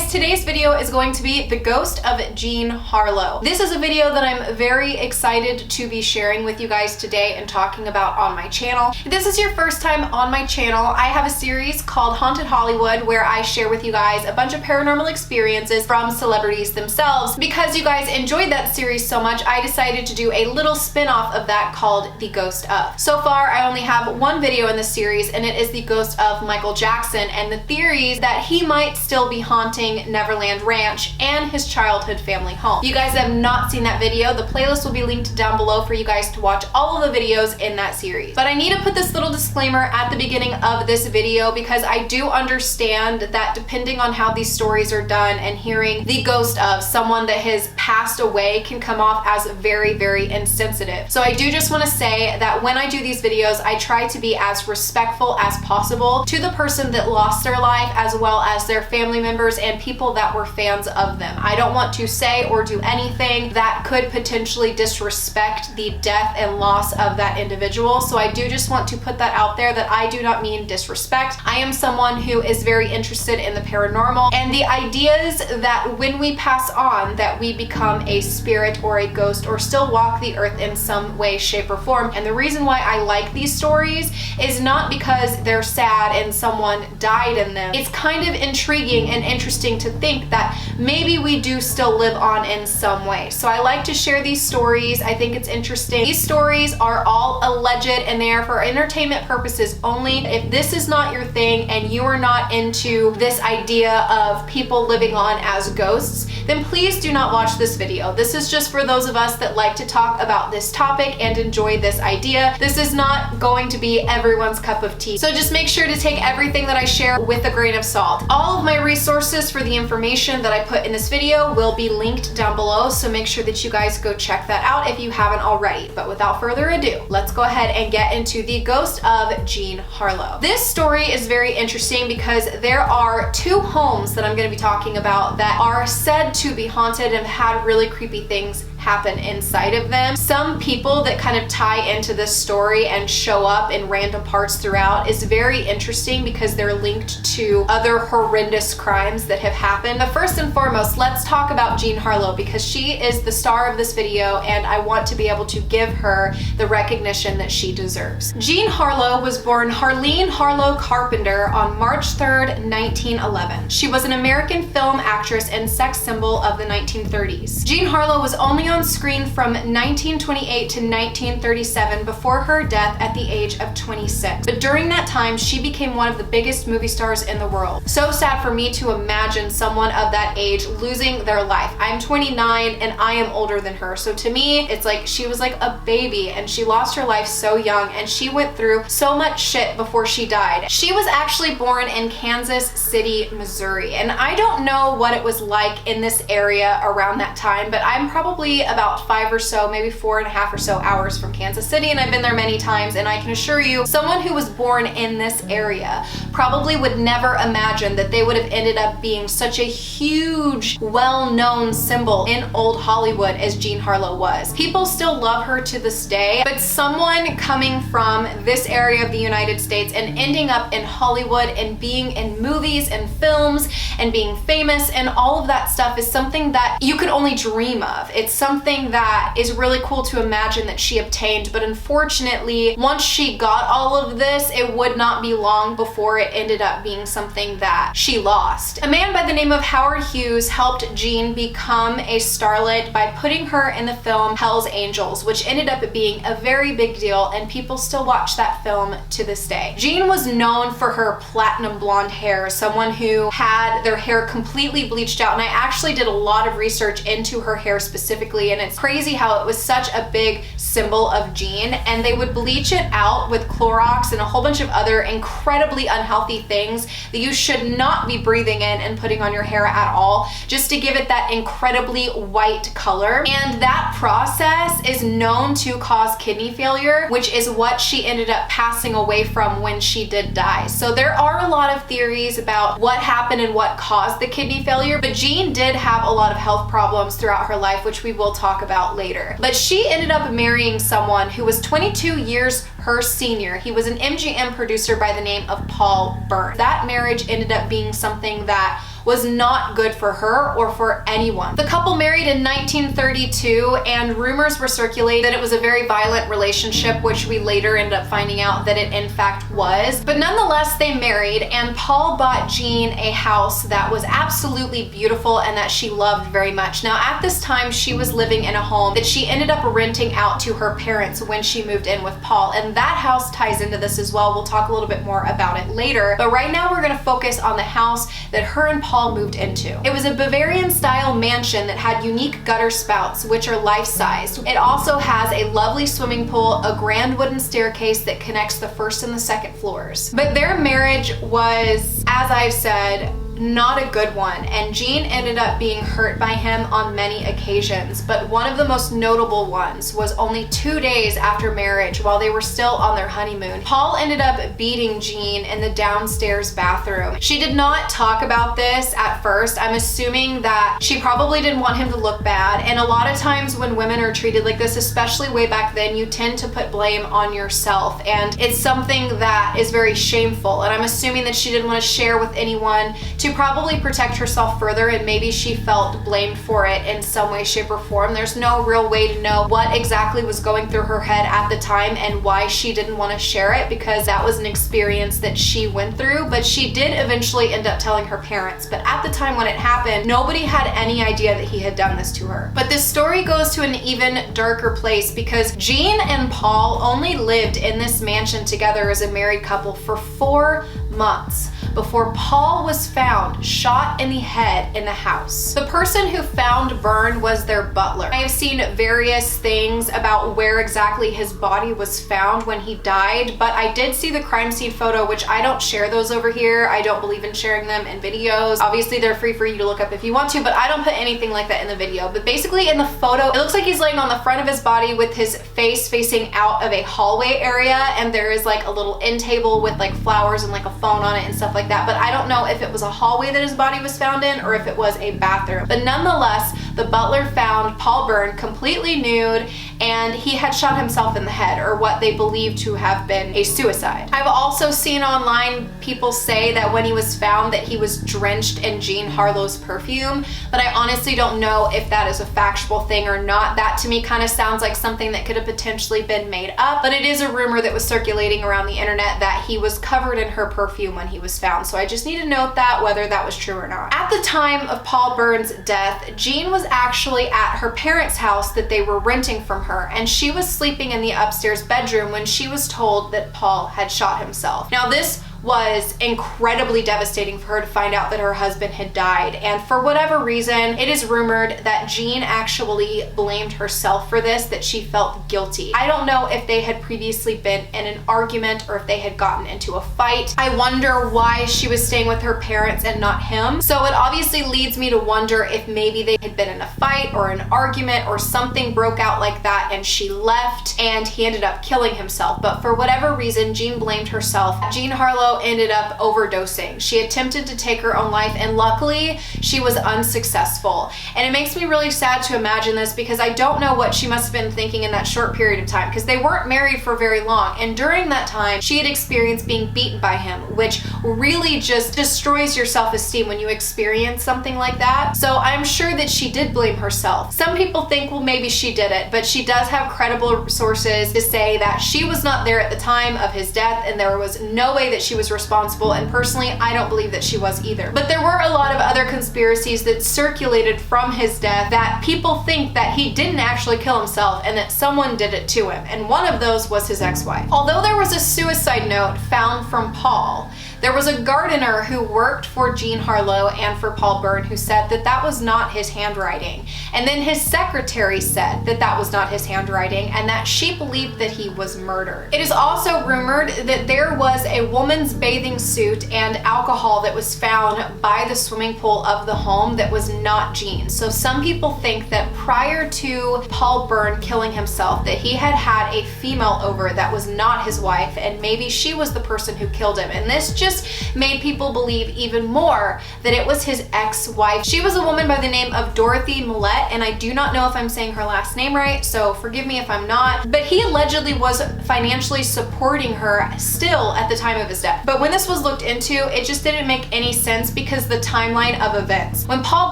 guys, today's video is going to be the ghost of Jean Harlow. This is a video that I'm very excited to be sharing with you guys today and talking about on my channel. If this is your first time on my channel, I have a series called Haunted Hollywood where I share with you guys a bunch of paranormal experiences from celebrities themselves. Because you guys enjoyed that series so much, I decided to do a little spin-off of that called The Ghost Of. So far, I only have one video in this series, and it is the ghost of Michael Jackson and the theories that he might still be haunting Neverland Ranch and his childhood family home. If you guys have not seen that video, the playlist will be linked down below for you guys to watch all of the videos in that series. But I need to put this little disclaimer at the beginning of this video because I do understand that depending on how these stories are done, and hearing the ghost of someone that has passed away can come off as very, very insensitive. So I do just want to say that when I do these videos, I try to be as respectful as possible to the person that lost their life, as well as their family members and people that were fans of them. I don't want to say or do anything that could potentially disrespect the death and loss of that individual. So I do just want to put that out there that I do not mean disrespect. I am someone who is very interested in the paranormal and the ideas that when we pass on that we become a spirit or a ghost or still walk the earth in some way, shape, or form. And the reason why I like these stories is not because they're sad and someone died in them. It's kind of intriguing and interesting to think that maybe we do still live on in some way. So I like to share these stories. I think it's interesting. These stories are all alleged and they are for entertainment purposes only. If this is not your thing and you are not into this idea of people living on as ghosts, then please do not watch this video. This is just for those of us that like to talk about this topic and enjoy this idea. This is not going to be everyone's cup of tea. So just make sure to take everything that I share with a grain of salt. All of my resources for the information that I put in this video will be linked down below, so make sure that you guys go check that out if you haven't already. But without further ado, let's go ahead and get into the ghost of Jean Harlow. This story is very interesting because there are two homes that I'm going to be talking about that are said to be haunted and had really creepy things happen inside of them. Some people that kind of tie into this story and show up in random parts throughout is very interesting because they're linked to other horrendous crimes that have happened. But first and foremost, let's talk about Jean Harlow because she is the star of this video and I want to be able to give her the recognition that she deserves. Jean Harlow was born Harleen Harlow Carpenter on March 3rd, 1911. She was an American film actress and sex symbol of the 1930s. Jean Harlow was only on screen from 1928 to 1937 before her death at the age of 26. But during that time, she became one of the biggest movie stars in the world. So sad for me to imagine someone of that age losing their life. I'm 29 and I am older than her. So to me, it's like she was like a baby and she lost her life so young and she went through so much shit before she died. She was actually born in Kansas City, Missouri. And I don't know what it was like in this area around that time, but I'm probably about 5 or so, maybe 4.5 or so hours from Kansas City, and I've been there many times, and I can assure you, someone who was born in this area probably would never imagine that they would have ended up being such a huge, well-known symbol in old Hollywood as Jean Harlow was. People still love her to this day, but someone coming from this area of the United States and ending up in Hollywood and being in movies and films and being famous and all of that stuff is something that you could only dream of. It's something that is really cool to imagine that she obtained, but unfortunately, once she got all of this, it would not be long before it ended up being something that she lost. A man by the name of Howard Hughes helped Jean become a starlet by putting her in the film Hell's Angels, which ended up being a very big deal, and people still watch that film to this day. Jean was known for her platinum blonde hair, someone who had their hair completely bleached out, and I actually did a lot of research into her hair specifically, and it's crazy how it was such a big symbol of Jean, and they would bleach it out with Clorox and a whole bunch of other incredibly unhealthy things that you should not be breathing in and putting on your hair at all, just to give it that incredibly white color. And that process is known to cause kidney failure, which is what she ended up passing away from when she did die. So there are a lot of theories about what happened and what caused the kidney failure, but Jean did have a lot of health problems throughout her life, which we will talk about later. But she ended up marrying someone who was 22 years her senior. He was an MGM producer by the name of Paul Byrne. That marriage ended up being something that was not good for her or for anyone. The couple married in 1932, and rumors were circulated that it was a very violent relationship, which we later ended up finding out that it in fact was. But nonetheless, they married, and Paul bought Jean a house that was absolutely beautiful and that she loved very much. Now, at this time, she was living in a home that she ended up renting out to her parents when she moved in with Paul, and that house ties into this as well. We'll talk a little bit more about it later, but right now we're going to focus on the house that her and Paul moved into. It was a Bavarian style mansion that had unique gutter spouts, which are life-sized. It also has a lovely swimming pool, a grand wooden staircase that connects the first and the second floors. But their marriage was, as I've said, not a good one, and Jean ended up being hurt by him on many occasions. But one of the most notable ones was only 2 days after marriage, while they were still on their honeymoon, Paul ended up beating Jean in the downstairs bathroom. She did not talk about this at first. I'm assuming that she probably didn't want him to look bad, and a lot of times when women are treated like this, especially way back then, you tend to put blame on yourself, and it's something that is very shameful. And I'm assuming that she didn't want to share with anyone to probably protect herself further, and maybe she felt blamed for it in some way, shape, or form. There's no real way to know what exactly was going through her head at the time and why she didn't want to share it, because that was an experience that she went through. But she did eventually end up telling her parents. But at the time when it happened, nobody had any idea that he had done this to her. But this story goes to an even darker place, because Jean and Paul only lived in this mansion together as a married couple for 4 months before Paul was found shot in the head in the house. The person who found Byrne was their butler. I have seen various things about where exactly his body was found when he died, but I did see the crime scene photo, which I don't share those over here. I don't believe in sharing them in videos. Obviously, they're free for you to look up if you want to, but I don't put anything like that in the video. But basically in the photo, it looks like he's laying on the front of his body with his face facing out of a hallway area, and there is like a little end table with like flowers and like a phone on it and stuff like that. But I don't know if it was a hallway that his body was found in or if it was a bathroom. But nonetheless, the butler found Paul Byrne completely nude, and he had shot himself in the head, or what they believe to have been a suicide. I've also seen online people say that when he was found that he was drenched in Jean Harlow's perfume, but I honestly don't know if that is a factual thing or not. That to me kind of sounds like something that could have potentially been made up, but it is a rumor that was circulating around the internet that he was covered in her perfume when he was found. So I just need to note that, whether that was true or not. At the time of Paul Byrne's death, Jean was actually at her parents' house that they were renting from her, and she was sleeping in the upstairs bedroom when she was told that Paul had shot himself. Now, this was incredibly devastating for her to find out that her husband had died, and for whatever reason, it is rumored that Jean actually blamed herself for this, that she felt guilty. I don't know if they had previously been in an argument or if they had gotten into a fight. I wonder why she was staying with her parents and not him. So it obviously leads me to wonder if maybe they had been in a fight or an argument or something broke out like that and she left and he ended up killing himself. But for whatever reason, Jean blamed herself. Jean Harlow ended up overdosing. She attempted to take her own life, and luckily she was unsuccessful. And it makes me really sad to imagine this, because I don't know what she must have been thinking in that short period of time, because they weren't married for very long, and during that time she had experienced being beaten by him, which really just destroys your self-esteem when you experience something like that. So I'm sure that she did blame herself. Some people think, well, maybe she did it, but she does have credible sources to say that she was not there at the time of his death, and there was no way that she was responsible, and personally I don't believe that she was either. But there were a lot of other conspiracies that circulated from his death that people think that he didn't actually kill himself and that someone did it to him, and one of those was his ex-wife. Although there was a suicide note found from Paul, there was a gardener who worked for Jean Harlow and for Paul Byrne who said that that was not his handwriting. And then his secretary said that that was not his handwriting and that she believed that he was murdered. It is also rumored that there was a woman's bathing suit and alcohol that was found by the swimming pool of the home that was not Jean's. So some people think that prior to Paul Byrne killing himself, that he had had a female over that was not his wife, and maybe she was the person who killed him. And this just just made people believe even more that it was his ex-wife. She was a woman by the name of Dorothy Millett, and I do not know if I'm saying her last name right, so forgive me if I'm not, but he allegedly was financially supporting her still at the time of his death. But when this was looked into, it just didn't make any sense because the timeline of events. When Paul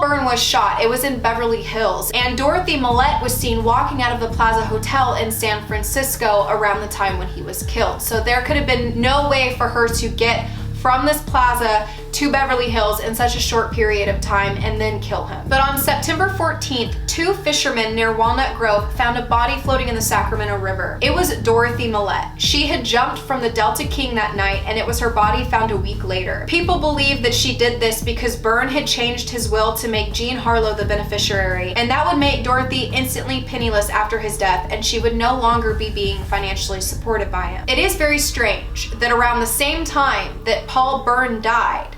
Byrne was shot, it was in Beverly Hills, and Dorothy Millett was seen walking out of the Plaza Hotel in San Francisco around the time when he was killed. So there could have been no way for her to get from this plaza to Beverly Hills in such a short period of time and then kill him. But on September 14th, two fishermen near Walnut Grove found a body floating in the Sacramento River. It was Dorothy Millett. She had jumped from the Delta King that night, and it was her body found a week later. People believe that she did this because Byrne had changed his will to make Jean Harlow the beneficiary, and that would make Dorothy instantly penniless after his death, and she would no longer be being financially supported by him. It is very strange that around the same time that Paul Byrne died,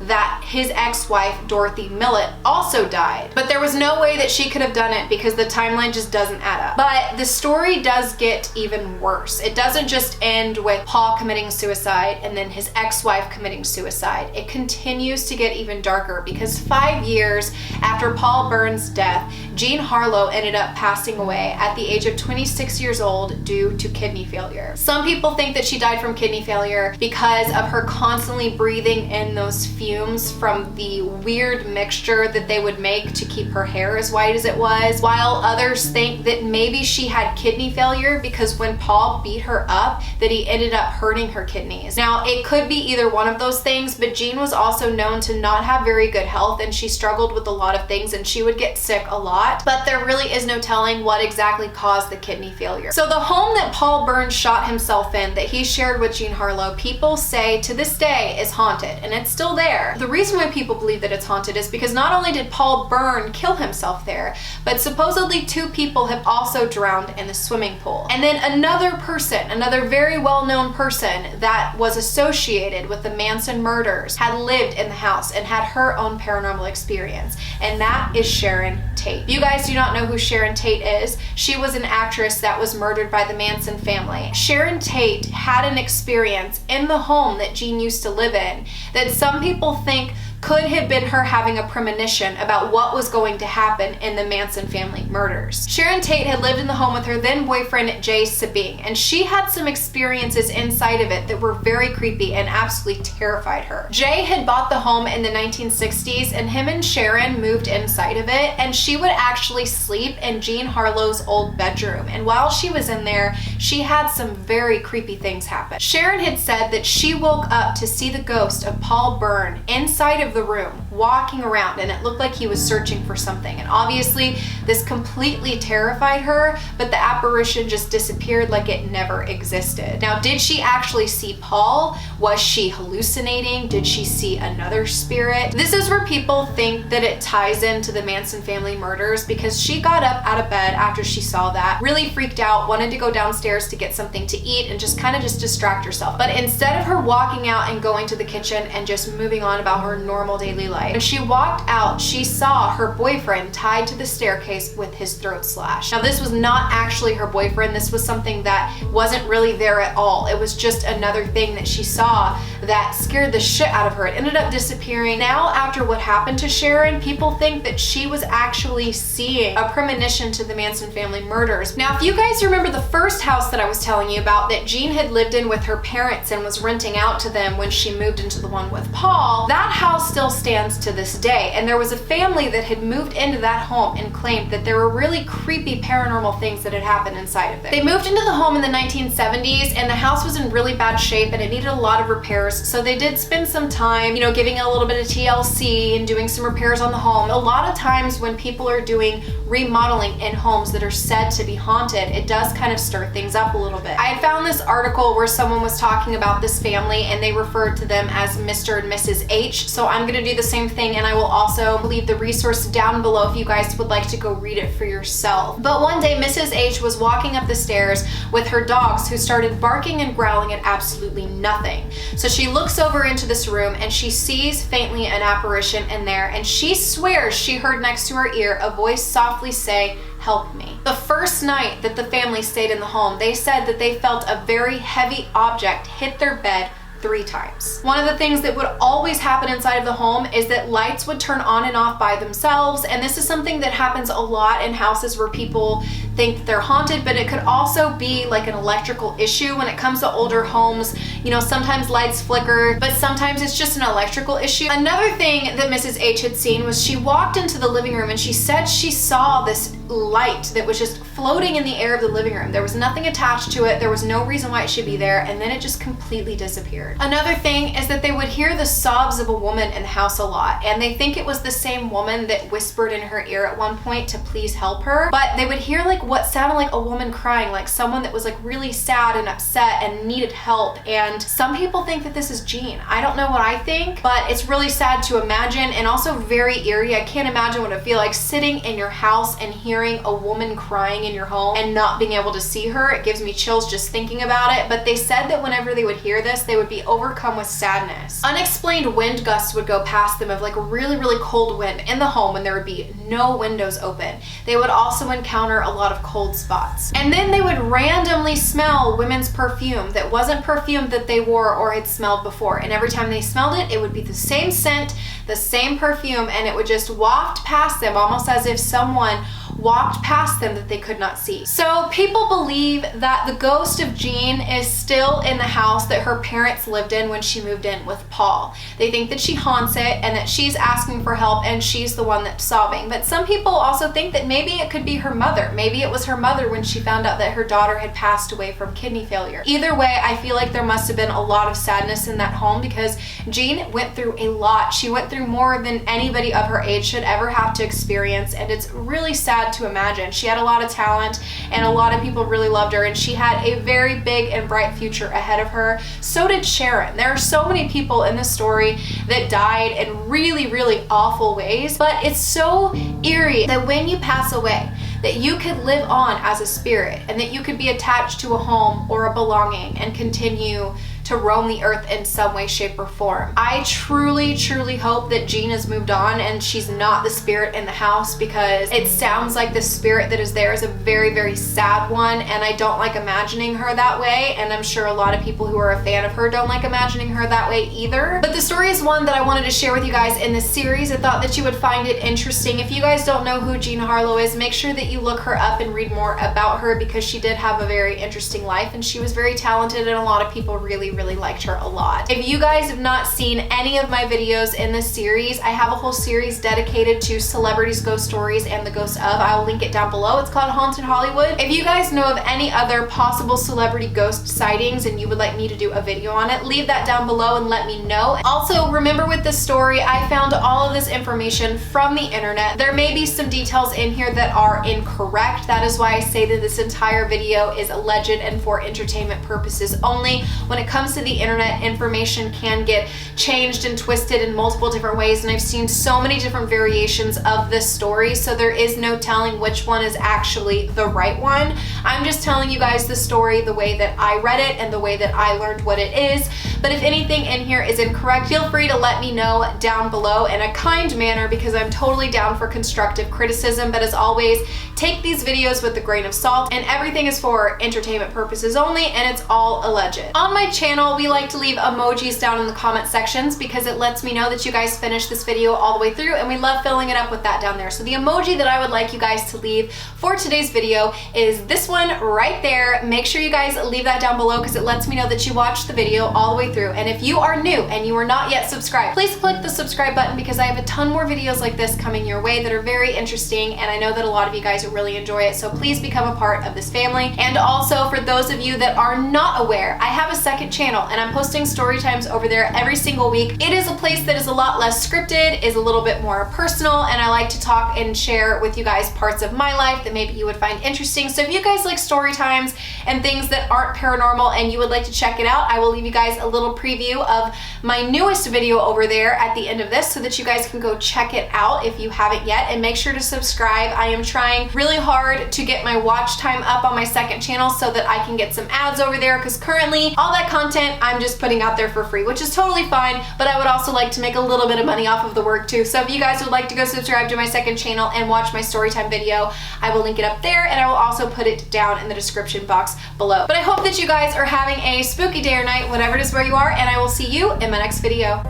that his ex-wife Dorothy Millett also died. But there was no way that she could have done it because the timeline just doesn't add up. But the story does get even worse. It doesn't just end with Paul committing suicide and then his ex-wife committing suicide. It continues to get even darker because 5 years after Paul Byrne's death, Jean Harlow ended up passing away at the age of 26 years old due to kidney failure. Some people think that she died from kidney failure because of her constantly breathing in those fumes from the weird mixture that they would make to keep her hair as white as it was, while others think that maybe she had kidney failure because when Paul beat her up, that he ended up hurting her kidneys. Now, it could be either one of those things, but Jean was also known to not have very good health, and she struggled with a lot of things, and she would get sick a lot, but there really is no telling what exactly caused the kidney failure. So the home that Paul Byrne shot himself in, that he shared with Jean Harlow, people say to this day is haunted, and it's still there. The reason why people believe that it's haunted is because not only did Paul Byrne kill himself there, but supposedly two people have also drowned in the swimming pool. And then another person, another very well-known person that was associated with the Manson murders had lived in the house and had her own paranormal experience, and that is Sharon Tate. If you guys do not know who Sharon Tate is, she was an actress that was murdered by the Manson family. Sharon Tate had an experience in the home that Jean used to live in that some people think could have been her having a premonition about what was going to happen in the Manson family murders. Sharon Tate had lived in the home with her then boyfriend Jay Sabine, and she had some experiences inside of it that were very creepy and absolutely terrified her. Jay had bought the home in the 1960s, and him and Sharon moved inside of it, and she would actually sleep in Jean Harlow's old bedroom, and while she was in there, she had some very creepy things happen. Sharon had said that she woke up to see the ghost of Paul Byrne inside of the room walking around, and it looked like he was searching for something, and obviously this completely terrified her, but the apparition just disappeared like it never existed. Now, did she actually see Paul? Was she hallucinating? Did she see another spirit? This is where people think that it ties into the Manson family murders, because she got up out of bed after she saw that, really freaked out, wanted to go downstairs to get something to eat and just kind of distract herself. But instead of her walking out and going to the kitchen and just moving on about her normal daily life, when she walked out, she saw her boyfriend tied to the staircase with his throat slashed. Now, this was not actually her boyfriend. This was something that wasn't really there at all. It was just another thing that she saw that scared the shit out of her. It ended up disappearing. Now, after what happened to Sharon, people think that she was actually seeing a premonition to the Manson family murders. Now, if you guys remember the first house that I was telling you about that Jean had lived in with her parents and was renting out to them when she moved into the one with Paul, that house still stands to this day, and there was a family that had moved into that home and claimed that there were really creepy paranormal things that had happened inside of it. They moved into the home in the 1970s, and the house was in really bad shape and it needed a lot of repairs, so they did spend some time, giving it a little bit of TLC and doing some repairs on the home. A lot of times when people are doing remodeling in homes that are said to be haunted, it does kind of stir things up a little bit. I had found this article where someone was talking about this family and they referred to them as Mr. and Mrs. H, so I'm gonna do the same thing, and I will also leave the resource down below if you guys would like to go read it for yourself. But one day Mrs. H was walking up the stairs with her dogs, who started barking and growling at absolutely nothing. So she looks over into this room and she sees faintly an apparition in there, and she swears she heard next to her ear a voice softly say, "Help me." The first night that the family stayed in the home, they said that they felt a very heavy object hit their bed 3 times. One of the things that would always happen inside of the home is that lights would turn on and off by themselves, and this is something that happens a lot in houses where people think that they're haunted, but it could also be like an electrical issue. When it comes to older homes, you know, sometimes lights flicker, but sometimes it's just an electrical issue. Another thing that Mrs. H had seen was she walked into the living room and she said she saw this light that was just floating in the air of the living room. There was nothing attached to it. There was no reason why it should be there, and then it just completely disappeared. Another thing is that they would hear the sobs of a woman in the house a lot, and they think it was the same woman that whispered in her ear at one point to please help her, but they would hear like what sounded like a woman crying, like someone that was like really sad and upset and needed help. And some people think that this is Jean. I don't know what I think, but it's really sad to imagine and also very eerie. I can't imagine what it feel like sitting in your house and hearing a woman crying in your home and not being able to see her. It gives me chills just thinking about it. But they said that whenever they would hear this, they would be overcome with sadness. Unexplained wind gusts would go past them of like really, really cold wind in the home when there would be no windows open. They would also encounter a lot of cold spots. And then they would randomly smell women's perfume that wasn't perfume that they wore or had smelled before. And every time they smelled it, it would be the same scent, the same perfume, and it would just waft past them almost as if someone walked past them that they could not see. So people believe that the ghost of Jean is still in the house that her parents lived in when she moved in with Paul. They think that she haunts it and that she's asking for help and she's the one that's sobbing. But some people also think that maybe it could be her mother. Maybe it was her mother when she found out that her daughter had passed away from kidney failure. Either way, I feel like there must have been a lot of sadness in that home because Jean went through a lot. She went through more than anybody of her age should ever have to experience, and it's really sad to imagine. She had a lot of talent and a lot of people really loved her, and she had a very big and bright future ahead of her. So did Sharon. There are so many people in this story that died in really, really awful ways, but it's so eerie that when you pass away, that you could live on as a spirit and that you could be attached to a home or a belonging and continue to roam the earth in some way, shape, or form. I truly, truly hope that Jean has moved on and she's not the spirit in the house, because it sounds like the spirit that is there is a very, very sad one, and I don't like imagining her that way, and I'm sure a lot of people who are a fan of her don't like imagining her that way either. But the story is one that I wanted to share with you guys in this series. I thought that you would find it interesting. If you guys don't know who Jean Harlow is, make sure that you look her up and read more about her, because she did have a very interesting life and she was very talented, and a lot of people really liked her a lot. If you guys have not seen any of my videos in this series, I have a whole series dedicated to celebrities, ghost stories, and the ghost of. I'll link it down below. It's called Haunted Hollywood. If you guys know of any other possible celebrity ghost sightings and you would like me to do a video on it, leave that down below and let me know. Also, remember with this story, I found all of this information from the internet. There may be some details in here that are incorrect. That is why I say that this entire video is alleged and for entertainment purposes only. When it comes to the internet, information can get changed and twisted in multiple different ways, and I've seen so many different variations of this story, so there is no telling which one is actually the right one. I'm just telling you guys the story the way that I read it and the way that I learned what it is. But if anything in here is incorrect, feel free to let me know down below in a kind manner, because I'm totally down for constructive criticism. But as always, take these videos with a grain of salt, and everything is for entertainment purposes only, and it's all alleged. On my channel, we like to leave emojis down in the comment sections because it lets me know that you guys finished this video all the way through, and we love filling it up with that down there. So the emoji that I would like you guys to leave for today's video is this one right there. Make sure you guys leave that down below because it lets me know that you watched the video all the way through. And if you are new and you are not yet subscribed, please click the subscribe button, because I have a ton more videos like this coming your way that are very interesting, and I know that a lot of you guys will really enjoy it. So please become a part of this family. And also, for those of you that are not aware, I have a second channel and I'm posting story times over there every single week. It is a place that is a lot less scripted, is a little bit more personal, and I like to talk and share with you guys parts of my life that maybe you would find interesting. So if you guys like story times and things that aren't paranormal and you would like to check it out, I will leave you guys a little preview of my newest video over there at the end of this so that you guys can go check it out if you haven't yet, and make sure to subscribe. I am trying really hard to get my watch time up on my second channel so that I can get some ads over there, because currently all that content content I'm just putting out there for free, which is totally fine, but I would also like to make a little bit of money off of the work too. So if you guys would like to go subscribe to my second channel and watch my storytime video, I will link it up there, and I will also put it down in the description box below. But I hope that you guys are having a spooky day or night, whatever it is where you are, and I will see you in my next video.